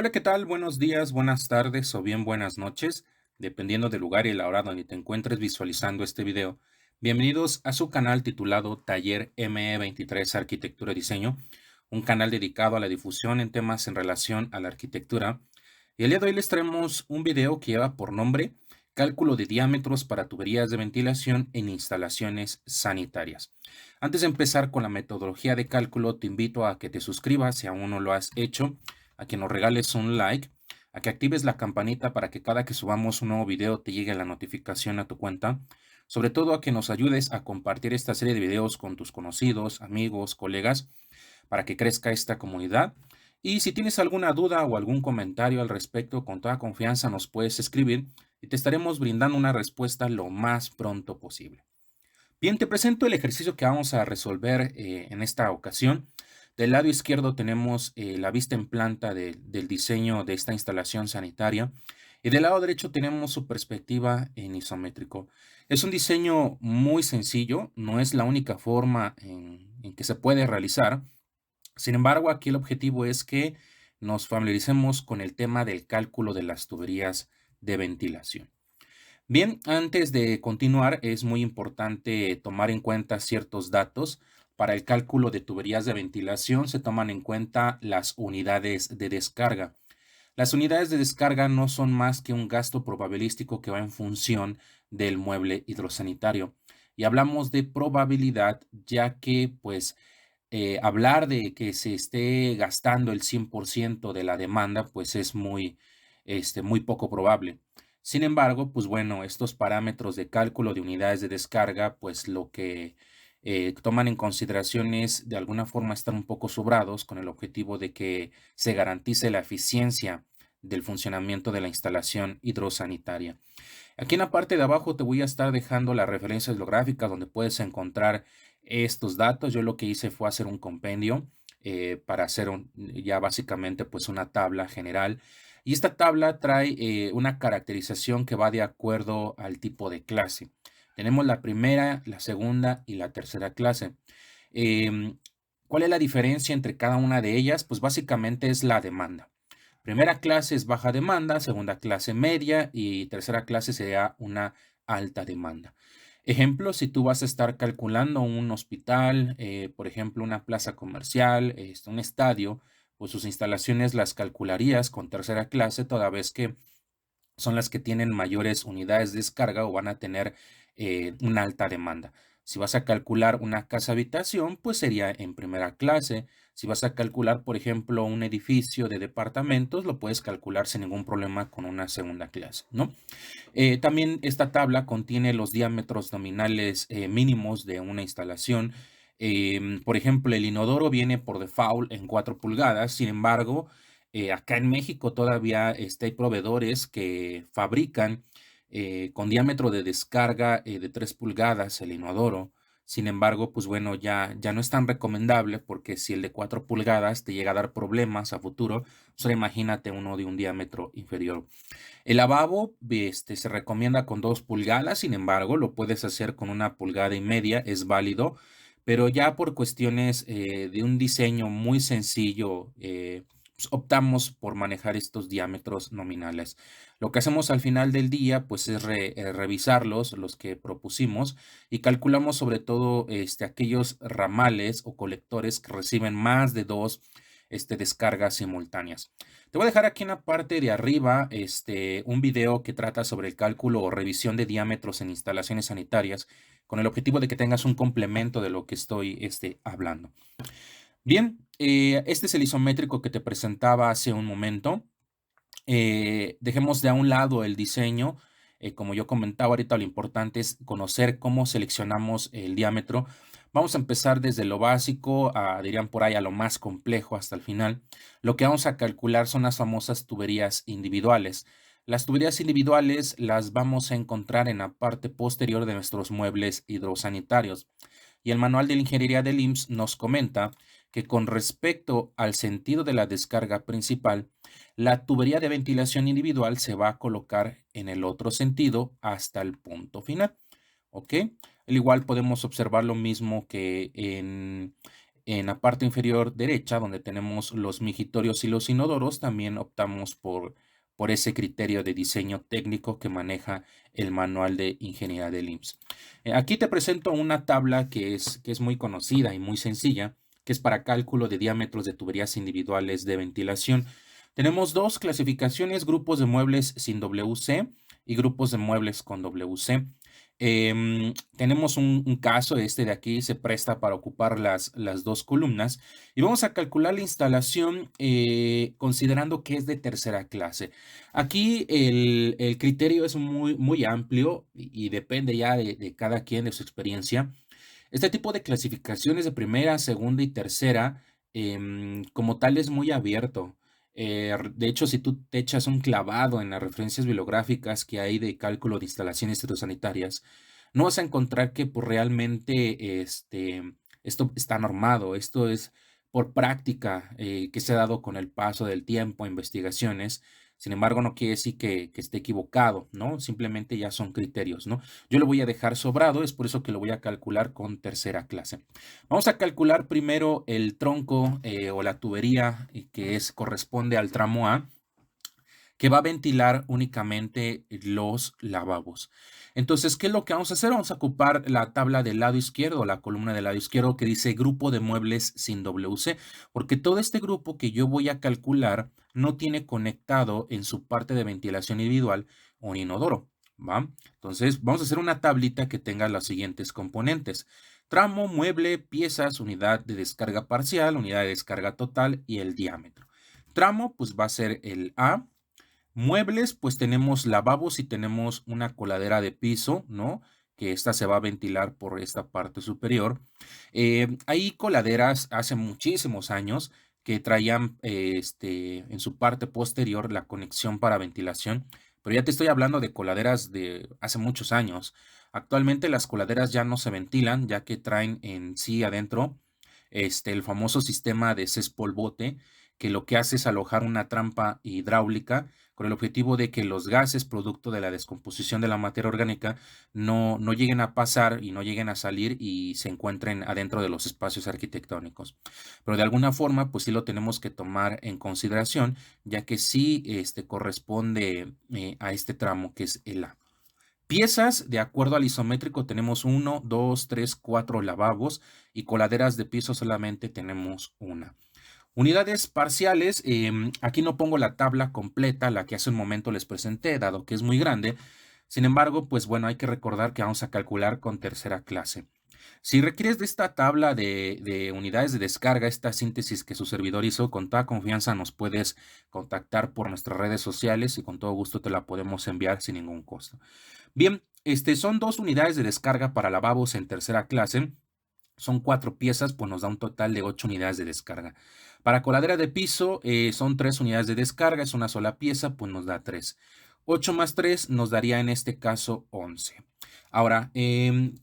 Hola, ¿qué tal? Buenos días, buenas tardes o bien buenas noches, dependiendo del lugar y la hora donde te encuentres visualizando este video. Bienvenidos a su canal titulado Taller ME23 Arquitectura y Diseño, un canal dedicado a la difusión en temas en relación a la arquitectura. Y el día de hoy les traemos un video que lleva por nombre Cálculo de diámetros para tuberías de ventilación en instalaciones sanitarias. Antes de empezar con la metodología de cálculo, te invito a que te suscribas si aún no lo has hecho, a que nos regales un like, a que actives la campanita para que cada que subamos un nuevo video te llegue la notificación a tu cuenta. Sobre todo a que nos ayudes a compartir esta serie de videos con tus conocidos, amigos, colegas, para que crezca esta comunidad. Y si tienes alguna duda o algún comentario al respecto, con toda confianza nos puedes escribir y te estaremos brindando una respuesta lo más pronto posible. Bien, te presento el ejercicio que vamos a resolver en esta ocasión. Del lado izquierdo tenemos la vista en planta del diseño de esta instalación sanitaria y del lado derecho tenemos su perspectiva en isométrico. Es un diseño muy sencillo, no es la única forma en que se puede realizar. Sin embargo, aquí el objetivo es que nos familiaricemos con el tema del cálculo de las tuberías de ventilación. Bien, antes de continuar, es muy importante tomar en cuenta ciertos datos. Para el cálculo de tuberías de ventilación se toman en cuenta las unidades de descarga. Las unidades de descarga no son más que un gasto probabilístico que va en función del mueble hidrosanitario. Y hablamos de probabilidad, ya que pues hablar de que se esté gastando el 100% de la demanda, pues es muy poco probable. Sin embargo, pues bueno, estos parámetros de cálculo de unidades de descarga, pues lo que toman en consideración es de alguna forma estar un poco sobrados con el objetivo de que se garantice la eficiencia del funcionamiento de la instalación hidrosanitaria. Aquí en la parte de abajo te voy a estar dejando las referencias bibliográficas donde puedes encontrar estos datos. Yo lo que hice fue hacer un compendio para hacer ya básicamente pues una tabla general. Y esta tabla trae una caracterización que va de acuerdo al tipo de clase. Tenemos la primera, la segunda y la tercera clase. Em, ¿Cuál es la diferencia entre cada una de ellas? Pues básicamente es la demanda. Primera clase es baja demanda, segunda clase media y tercera clase sería una alta demanda. Ejemplo, si tú vas a estar calculando un hospital, por ejemplo, una plaza comercial, un estadio, pues sus instalaciones las calcularías con tercera clase, toda vez que son las que tienen mayores unidades de descarga o van a tener una alta demanda. Si vas a calcular una casa habitación, pues sería en primera clase. Si vas a calcular, por ejemplo, un edificio de departamentos, lo puedes calcular sin ningún problema con una segunda clase, ¿no? También esta tabla contiene los diámetros nominales mínimos de una instalación. Por ejemplo, el inodoro viene por default en 4 pulgadas. Sin embargo, acá en México todavía hay proveedores que fabrican con diámetro de descarga de 3 pulgadas el inodoro. Sin embargo, pues bueno, ya no es tan recomendable porque si el de 4 pulgadas te llega a dar problemas a futuro, solo imagínate uno de un diámetro inferior. El lavabo, se recomienda con 2 pulgadas, sin embargo, lo puedes hacer con 1,5 pulgadas, es válido, pero ya por cuestiones de un diseño muy sencillo, pues, optamos por manejar estos diámetros nominales. Lo que hacemos al final del día, pues es revisarlos, los que propusimos, y calculamos sobre todo aquellos ramales o colectores que reciben más de 2 descargas simultáneas. Te voy a dejar aquí en la parte de arriba un video que trata sobre el cálculo o revisión de diámetros en instalaciones sanitarias con el objetivo de que tengas un complemento de lo que estoy hablando. Bien, este es el isométrico que te presentaba hace un momento. Dejemos de a un lado el diseño. Como yo comentaba ahorita, lo importante es conocer cómo seleccionamos el diámetro. Vamos a empezar desde lo básico, dirían por ahí, a lo más complejo hasta el final. Lo que vamos a calcular son las famosas tuberías individuales. Las tuberías individuales las vamos a encontrar en la parte posterior de nuestros muebles hidrosanitarios. Y el manual de la ingeniería del IMSS nos comenta que con respecto al sentido de la descarga principal, la tubería de ventilación individual se va a colocar en el otro sentido hasta el punto final. ¿Ok? Al igual podemos observar lo mismo que En la parte inferior derecha, donde tenemos los migitorios y los inodoros, también optamos por ese criterio de diseño técnico que maneja el manual de ingeniería del IMSS. Aquí te presento una tabla que es muy conocida y muy sencilla, que es para cálculo de diámetros de tuberías individuales de ventilación. Tenemos dos clasificaciones: grupos de muebles sin WC y grupos de muebles con WC. Tenemos un caso, este de aquí se presta para ocupar las dos columnas, y vamos a calcular la instalación considerando que es de tercera clase. Aquí el criterio es muy amplio y depende ya de cada quien, de su experiencia. Este tipo de clasificaciones de primera, segunda y tercera, como tal, es muy abierto. De hecho, si tú te echas un clavado en las referencias bibliográficas que hay de cálculo de instalaciones fitosanitarias, no vas a encontrar que pues, realmente esto está normado. Esto es por práctica que se ha dado con el paso del tiempo, investigaciones. Sin embargo, no quiere decir que esté equivocado, ¿no? Simplemente ya son criterios, ¿no? Yo lo voy a dejar sobrado, es por eso que lo voy a calcular con tercera clase. Vamos a calcular primero el tronco o la tubería corresponde al tramo A, que va a ventilar únicamente los lavabos. Entonces, ¿qué es lo que vamos a hacer? Vamos a ocupar la tabla del lado izquierdo, la columna del lado izquierdo que dice grupo de muebles sin WC, porque todo este grupo que yo voy a calcular no tiene conectado en su parte de ventilación individual un inodoro, ¿va? Entonces, vamos a hacer una tablita que tenga los siguientes componentes: tramo, mueble, piezas, unidad de descarga parcial, unidad de descarga total y el diámetro. Tramo, pues va a ser el A. Muebles, pues tenemos lavabos y tenemos una coladera de piso, ¿no? Que esta se va a ventilar por esta parte superior. Hay coladeras hace muchísimos años que traían en su parte posterior la conexión para ventilación, pero ya te estoy hablando de coladeras de hace muchos años. Actualmente las coladeras ya no se ventilan, ya que traen en sí adentro el famoso sistema de cespolvote, que lo que hace es alojar una trampa hidráulica con el objetivo de que los gases producto de la descomposición de la materia orgánica no lleguen a pasar y no lleguen a salir y se encuentren adentro de los espacios arquitectónicos. Pero de alguna forma, pues sí lo tenemos que tomar en consideración, ya que sí corresponde a este tramo que es el A. Piezas, de acuerdo al isométrico, tenemos 1, 2, 3, 4 lavabos, y coladeras de piso solamente tenemos una. Unidades parciales, aquí no pongo la tabla completa, la que hace un momento les presenté, dado que es muy grande. Sin embargo, pues bueno, hay que recordar que vamos a calcular con tercera clase. Si requieres de esta tabla de unidades de descarga, esta síntesis que su servidor hizo, con toda confianza nos puedes contactar por nuestras redes sociales y con todo gusto te la podemos enviar sin ningún costo. Bien, son dos unidades de descarga para lavabos en tercera clase. Son 4 piezas, pues nos da un total de 8 unidades de descarga. Para coladera de piso son 3 unidades de descarga, es una sola pieza, pues nos da 3. 8 más 3 nos daría en este caso 11. Ahora,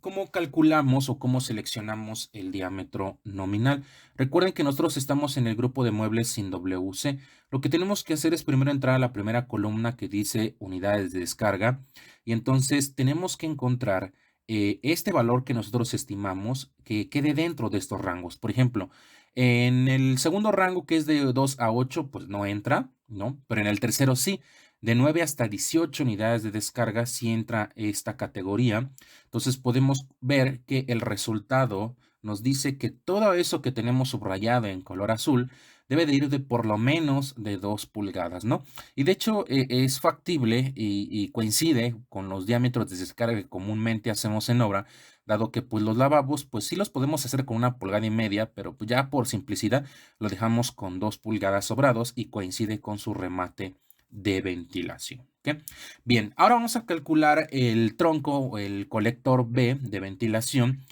¿cómo calculamos o cómo seleccionamos el diámetro nominal? Recuerden que nosotros estamos en el grupo de muebles sin WC. Lo que tenemos que hacer es primero entrar a la primera columna que dice unidades de descarga, y entonces tenemos que encontrar este valor que nosotros estimamos que quede dentro de estos rangos. Por ejemplo, en el segundo rango, que es de 2 a 8, pues no entra, ¿no? Pero en el tercero sí. De 9 hasta 18 unidades de descarga sí entra esta categoría. Entonces podemos ver que el resultado nos dice que todo eso que tenemos subrayado en color azul debe de ir de por lo menos de 2 pulgadas, ¿no? Y de hecho es factible y coincide con los diámetros de descarga que comúnmente hacemos en obra, dado que pues los lavabos pues sí los podemos hacer con 1,5 pulgadas, pero pues, ya por simplicidad lo dejamos con 2 pulgadas sobrados y coincide con su remate de ventilación. ¿Ok? Bien, ahora vamos a calcular el tronco o el colector B de ventilación.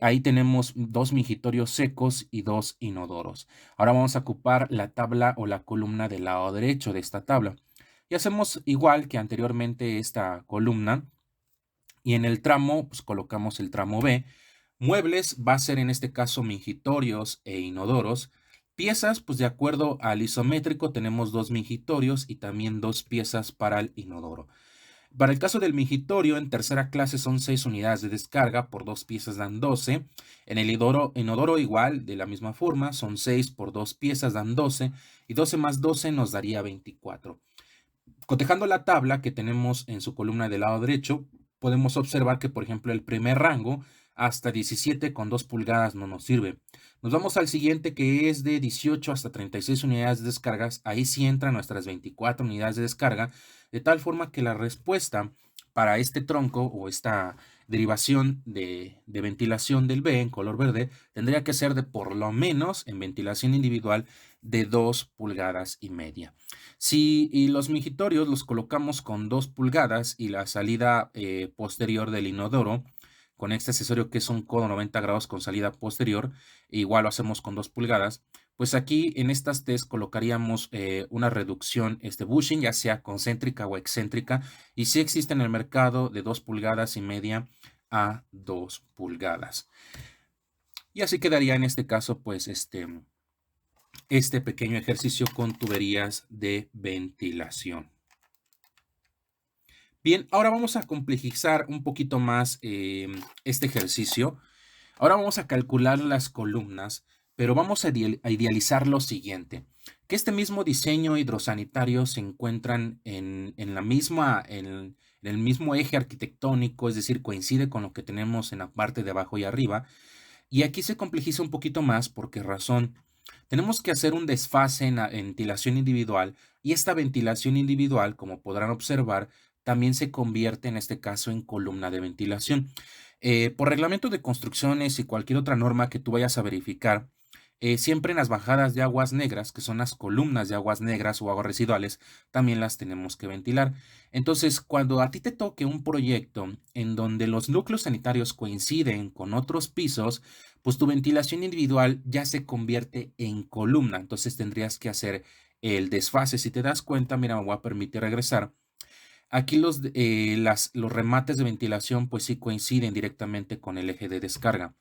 Ahí tenemos 2 mingitorios secos y 2 inodoros. Ahora vamos a ocupar la tabla o la columna del lado derecho de esta tabla. Y hacemos igual que anteriormente esta columna. Y en el tramo, pues colocamos el tramo B. Muebles va a ser en este caso mingitorios e inodoros. Piezas, pues de acuerdo al isométrico tenemos 2 mingitorios y también 2 piezas para el inodoro. Para el caso del mingitorio, en tercera clase son 6 unidades de descarga, por 2 piezas dan 12. En el inodoro igual, de la misma forma, son 6 por 2 piezas dan 12, y 12 más 12 nos daría 24. Cotejando la tabla que tenemos en su columna del lado derecho, podemos observar que, por ejemplo, el primer rango hasta 17 con 2 pulgadas no nos sirve. Nos vamos al siguiente, que es de 18 hasta 36 unidades de descargas. Ahí sí entran nuestras 24 unidades de descarga, de tal forma que la respuesta para este tronco o esta derivación de ventilación del B en color verde tendría que ser de por lo menos en ventilación individual de 2 pulgadas y media. Si los mingitorios los colocamos con 2 pulgadas y la salida posterior del inodoro, con este accesorio que es un codo 90 grados con salida posterior, igual lo hacemos con 2 pulgadas, pues aquí en estas T's colocaríamos una reducción bushing, ya sea concéntrica o excéntrica, y sí existe en el mercado de 2 pulgadas y media a 2 pulgadas. Y así quedaría en este caso, pues, este pequeño ejercicio con tuberías de ventilación. Bien, ahora vamos a complejizar un poquito más este ejercicio. Ahora vamos a calcular las columnas, pero vamos a idealizar lo siguiente: que este mismo diseño hidrosanitario se encuentran en el mismo eje arquitectónico, es decir, coincide con lo que tenemos en la parte de abajo y arriba. Y aquí se complejiza un poquito más. ¿Por qué razón? Tenemos que hacer un desfase en la ventilación individual, y esta ventilación individual, como podrán observar, también se convierte en este caso en columna de ventilación. Por reglamento de construcciones y cualquier otra norma que tú vayas a verificar, siempre en las bajadas de aguas negras, que son las columnas de aguas negras o aguas residuales, también las tenemos que ventilar. Entonces, cuando a ti te toque un proyecto en donde los núcleos sanitarios coinciden con otros pisos, pues tu ventilación individual ya se convierte en columna. Entonces tendrías que hacer el desfase. Si te das cuenta, mira, me voy a permitir regresar. Aquí los remates de ventilación pues sí coinciden directamente con el eje de descarga.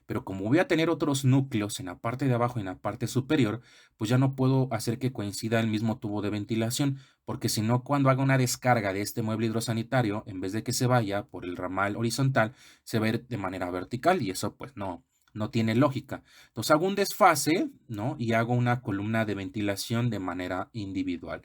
Pero como voy a tener otros núcleos en la parte de abajo y en la parte superior, pues ya no puedo hacer que coincida el mismo tubo de ventilación, porque si no, cuando haga una descarga de este mueble hidrosanitario, en vez de que se vaya por el ramal horizontal, se va a ir de manera vertical, y eso pues no tiene lógica. Entonces hago un desfase, ¿no? Y hago una columna de ventilación de manera individual.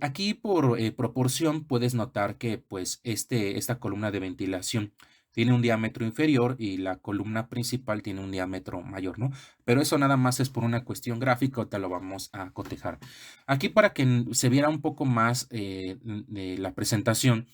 Aquí por proporción puedes notar que pues esta columna de ventilación tiene un diámetro inferior y la columna principal tiene un diámetro mayor, ¿no? Pero eso nada más es por una cuestión gráfica, te lo vamos a cotejar. Aquí, para que se viera un poco más de la presentación,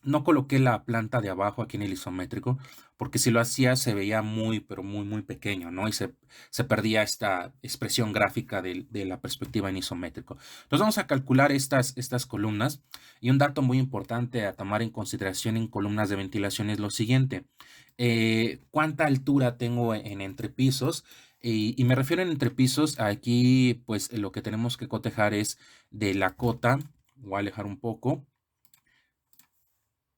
no coloqué la planta de abajo aquí en el isométrico, porque si lo hacía se veía muy, pero muy, muy pequeño, ¿no? Y se perdía esta expresión gráfica de la perspectiva en isométrico. Entonces vamos a calcular estas columnas, y un dato muy importante a tomar en consideración en columnas de ventilación es lo siguiente: ¿cuánta altura tengo en entrepisos? Y me refiero en entrepisos, aquí pues lo que tenemos que cotejar es de la cota. Voy a alejar un poco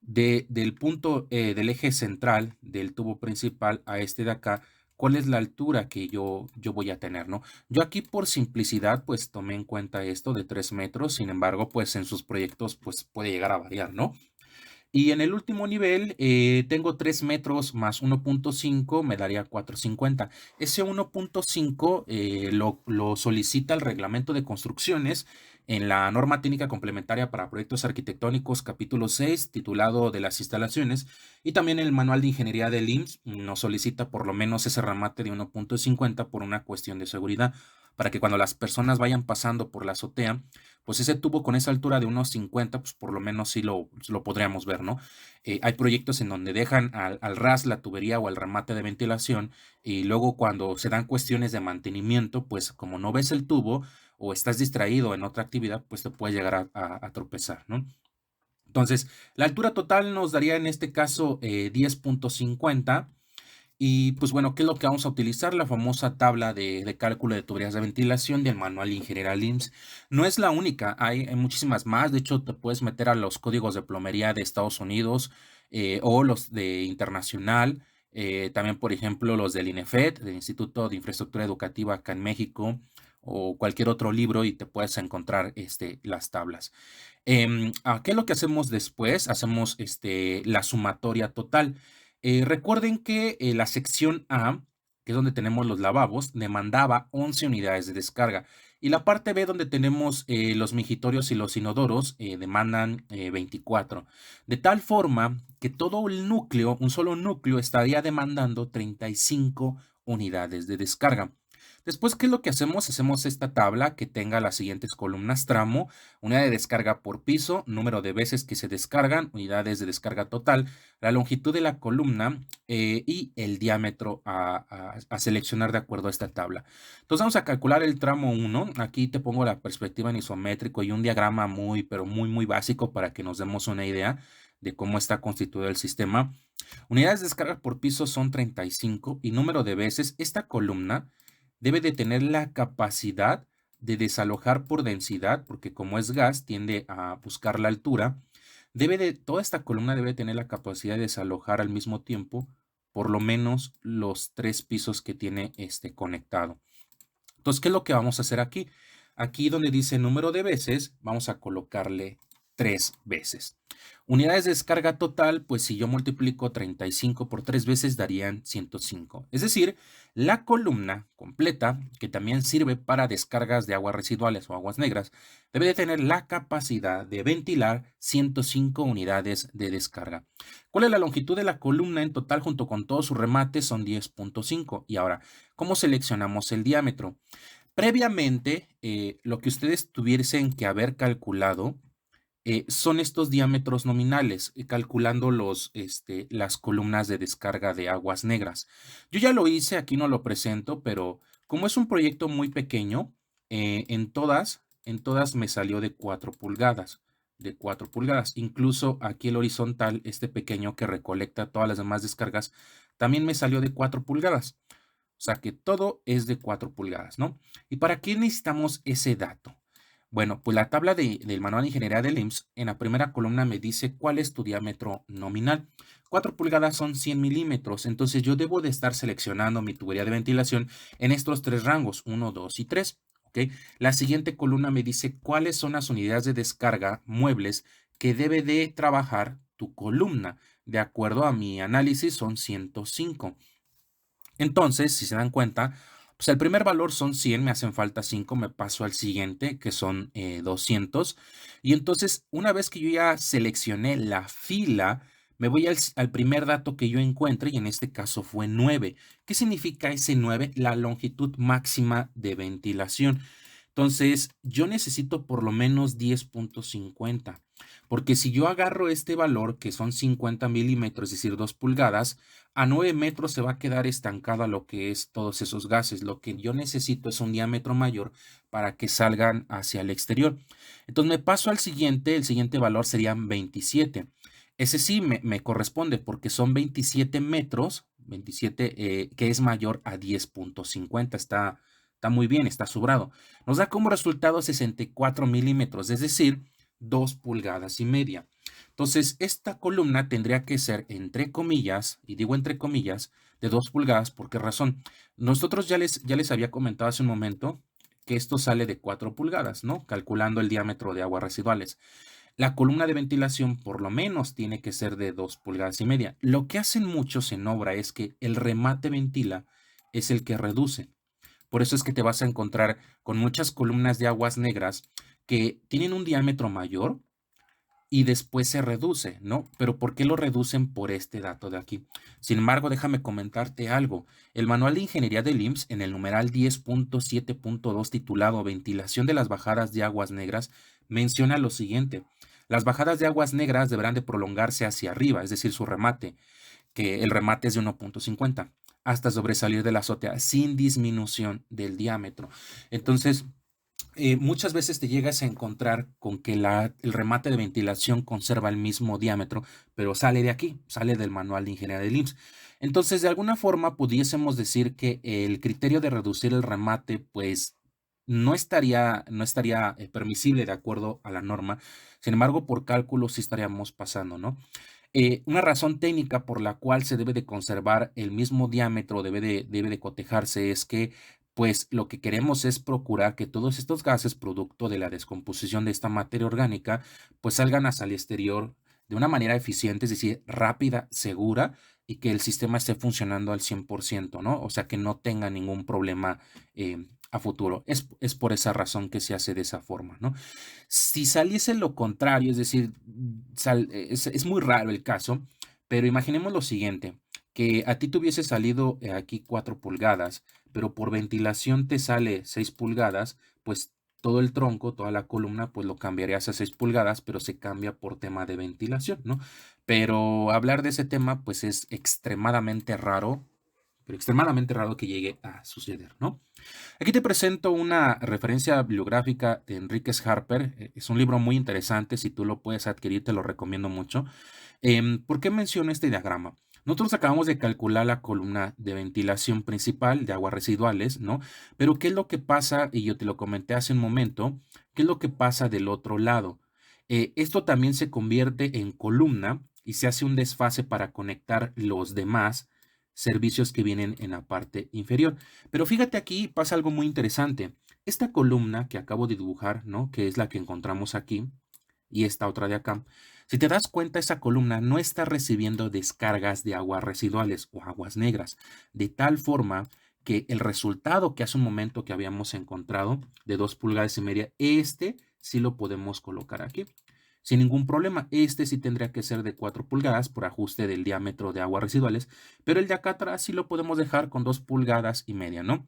del punto del eje central del tubo principal a este de acá. ¿Cuál es la altura que yo voy a tener, no? Yo aquí, por simplicidad, pues tomé en cuenta esto de 3 metros. Sin embargo, pues en sus proyectos pues puede llegar a variar, ¿no? Y en el último nivel tengo 3 metros más 1.5, me daría 450. Ese 1.5 lo solicita el reglamento de construcciones en la norma técnica complementaria para proyectos arquitectónicos, capítulo 6, titulado de las instalaciones, y también el manual de ingeniería del IMSS nos solicita por lo menos ese remate de 1.50 por una cuestión de seguridad, para que cuando las personas vayan pasando por la azotea, pues ese tubo con esa altura de unos 50, pues por lo menos sí lo podríamos ver, ¿no? Hay proyectos en donde dejan al ras la tubería o el remate de ventilación, y luego cuando se dan cuestiones de mantenimiento, pues como no ves el tubo o estás distraído en otra actividad, pues te puedes llegar a tropezar, ¿no? Entonces, la altura total nos daría en este caso 10.50. Y pues bueno, ¿qué es lo que vamos a utilizar? La famosa tabla de cálculo de tuberías de ventilación del manual de ingeniería IMSS. No es la única, hay muchísimas más. De hecho, te puedes meter a los códigos de plomería de Estados Unidos o los de internacional. También, por ejemplo, los del INEFED, del Instituto de Infraestructura Educativa acá en México, o cualquier otro libro y te puedes encontrar las tablas. ¿Qué es lo que hacemos después? Hacemos la sumatoria total. Recuerden que la sección A, que es donde tenemos los lavabos, demandaba 11 unidades de descarga. Y la parte B, donde tenemos los mijitorios y los inodoros, demandan 24. De tal forma que todo el núcleo, un solo núcleo, estaría demandando 35 unidades de descarga. Después, ¿qué es lo que hacemos? Hacemos esta tabla que tenga las siguientes columnas: tramo, unidad de descarga por piso, número de veces que se descargan, unidades de descarga total, la longitud de la columna y el diámetro a seleccionar de acuerdo a esta tabla. Entonces vamos a calcular el tramo 1. Aquí te pongo la perspectiva en isométrico y un diagrama pero muy básico para que nos demos una idea de cómo está constituido el sistema. Unidades de descarga por piso son 35 y número de veces. Esta columna debe de tener la capacidad de desalojar por densidad, porque como es gas, tiende a buscar la altura. Toda esta columna debe tener la capacidad de desalojar al mismo tiempo por lo menos los 3 pisos que tiene conectado. Entonces, ¿qué es lo que vamos a hacer aquí? Aquí donde dice número de veces, vamos a colocarle 3 veces. Unidades de descarga total, pues si yo multiplico 35 por 3 veces darían 105. Es decir, la columna completa, que también sirve para descargas de aguas residuales o aguas negras, debe de tener la capacidad de ventilar 105 unidades de descarga. ¿Cuál es la longitud de la columna en total junto con todos sus remates? Son 10.5. Y ahora, ¿cómo seleccionamos el diámetro? Previamente, lo que ustedes tuviesen que haber calculado son estos diámetros nominales, calculando las columnas de descarga de aguas negras. Yo ya lo hice, aquí no lo presento, pero como es un proyecto muy pequeño, en todas me salió de 4 pulgadas. De 4 pulgadas. Incluso aquí el horizontal, este pequeño que recolecta todas las demás descargas, también me salió de 4 pulgadas. O sea que todo es de 4 pulgadas, ¿no? ¿Y para qué necesitamos ese dato? Bueno, pues la tabla del manual de ingeniería del IMSS, en la primera columna me dice cuál es tu diámetro nominal. 4 pulgadas son 100 milímetros, entonces yo debo de estar seleccionando mi tubería de ventilación en estos 3 rangos, 1, 2 y 3. ¿Ok? La siguiente columna me dice cuáles son las unidades de descarga muebles que debe de trabajar tu columna. De acuerdo a mi análisis son 105. Entonces, si se dan cuenta, pues el primer valor son 100, me hacen falta 5, me paso al siguiente, que son 200. Y entonces, una vez que yo ya seleccioné la fila, me voy al primer dato que yo encuentre, y en este caso fue 9. ¿Qué significa ese 9? La longitud máxima de ventilación. Entonces, yo necesito por lo menos 10.50, porque si yo agarro este valor, que son 50 milímetros, es decir, 2 pulgadas, a 9 metros se va a quedar estancado lo que es todos esos gases. Lo que yo necesito es un diámetro mayor para que salgan hacia el exterior. Entonces me paso al siguiente, el siguiente valor serían 27. Ese sí me corresponde porque son 27 metros, 27, que es mayor a 10.50. Está muy bien, está sobrado. Nos da como resultado 64 milímetros, es decir, 2 pulgadas y media. Entonces, esta columna tendría que ser, entre comillas, y digo entre comillas, de 2 pulgadas. ¿Por qué razón? Nosotros ya les había comentado hace un momento que esto sale de 4 pulgadas, ¿no? Calculando el diámetro de aguas residuales. La columna de ventilación por lo menos tiene que ser de 2 pulgadas y media. Lo que hacen muchos en obra es que el remate ventila es el que reduce. Por eso es que te vas a encontrar con muchas columnas de aguas negras que tienen un diámetro mayor y después se reduce, ¿no? Pero ¿por qué lo reducen? Por este dato de aquí. Sin embargo, déjame comentarte algo. El manual de ingeniería del IMSS, en el numeral 10.7.2 titulado Ventilación de las bajadas de aguas negras, menciona lo siguiente: las bajadas de aguas negras deberán de prolongarse hacia arriba, es decir, su remate, que el remate es de 1.50, hasta sobresalir de la azotea sin disminución del diámetro. Entonces, muchas veces te llegas a encontrar con que el remate de ventilación conserva el mismo diámetro, pero sale de aquí, sale del manual de ingeniería del IMSS. Entonces, de alguna forma, pudiésemos decir que el criterio de reducir el remate, pues, no estaría permisible de acuerdo a la norma. Sin embargo, por cálculo sí estaríamos pasando, ¿no? Una razón técnica por la cual se debe de conservar el mismo diámetro, debe de cotejarse, es que pues lo que queremos es procurar que todos estos gases, producto de la descomposición de esta materia orgánica, pues salgan hacia el exterior de una manera eficiente, es decir, rápida, segura, y que el sistema esté funcionando al 100%, ¿no? O sea, que no tenga ningún problema a futuro. Es por esa razón que se hace de esa forma, ¿no? Si saliese lo contrario, es decir, es muy raro el caso, pero imaginemos lo siguiente, que a ti te hubiese salido aquí 4 pulgadas, pero por ventilación te sale 6 pulgadas, pues todo el tronco, toda la columna, pues lo cambiarías a 6 pulgadas, pero se cambia por tema de ventilación, ¿no? Pero hablar de ese tema, pues es extremadamente raro, pero extremadamente raro que llegue a suceder, ¿no? Aquí te presento una referencia bibliográfica de Enriquez Harper. Es un libro muy interesante. Si tú lo puedes adquirir, te lo recomiendo mucho. ¿Por qué menciono este diagrama? Nosotros acabamos de calcular la columna de ventilación principal de aguas residuales, ¿no? Pero ¿qué es lo que pasa? Y yo te lo comenté hace un momento. ¿Qué es lo que pasa del otro lado? Esto también se convierte en columna y se hace un desfase para conectar los demás servicios que vienen en la parte inferior. Pero fíjate, aquí pasa algo muy interesante. Esta columna que acabo de dibujar, ¿no? Que es la que encontramos aquí, y esta otra de acá. Si te das cuenta, esa columna no está recibiendo descargas de aguas residuales o aguas negras, de tal forma que el resultado que hace un momento que habíamos encontrado de 2,5 pulgadas, este sí lo podemos colocar aquí sin ningún problema. Este sí tendría que ser de 4 pulgadas por ajuste del diámetro de aguas residuales, pero el de acá atrás sí lo podemos dejar con 2,5 pulgadas, ¿no?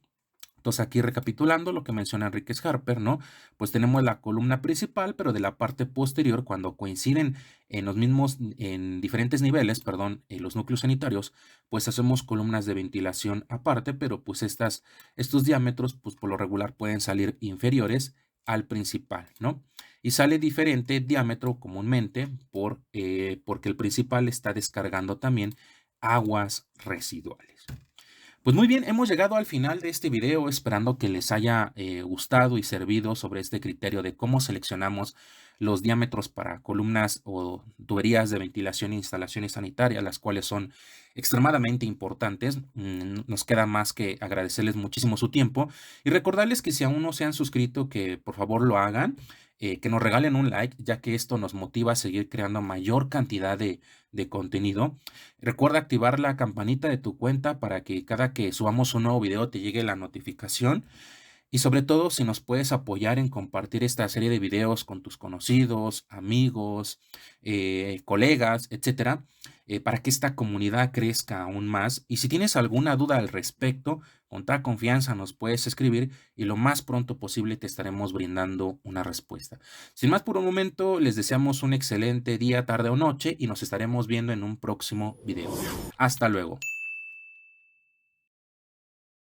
Entonces, aquí recapitulando lo que menciona Enriquez Harper, ¿no? Pues tenemos la columna principal, pero de la parte posterior, cuando coinciden en los mismos, en diferentes niveles, perdón, en los núcleos sanitarios, pues hacemos columnas de ventilación aparte, pero pues estos diámetros, pues por lo regular pueden salir inferiores al principal, ¿no? Y sale diferente diámetro comúnmente porque el principal está descargando también aguas residuales. Pues muy bien, hemos llegado al final de este video, esperando que les haya gustado y servido sobre este criterio de cómo seleccionamos los diámetros para columnas o tuberías de ventilación e instalaciones sanitarias, las cuales son extremadamente importantes. Nos queda más que agradecerles muchísimo su tiempo y recordarles que si aún no se han suscrito, que por favor lo hagan, que nos regalen un like, ya que esto nos motiva a seguir creando mayor cantidad de contenido. Recuerda activar la campanita de tu cuenta para que cada que subamos un nuevo video te llegue la notificación. Y sobre todo, si nos puedes apoyar en compartir esta serie de videos con tus conocidos, amigos, colegas, etcétera, para que esta comunidad crezca aún más. Y si tienes alguna duda al respecto, con toda confianza nos puedes escribir y lo más pronto posible te estaremos brindando una respuesta. Sin más por un momento, les deseamos un excelente día, tarde o noche y nos estaremos viendo en un próximo video. Hasta luego.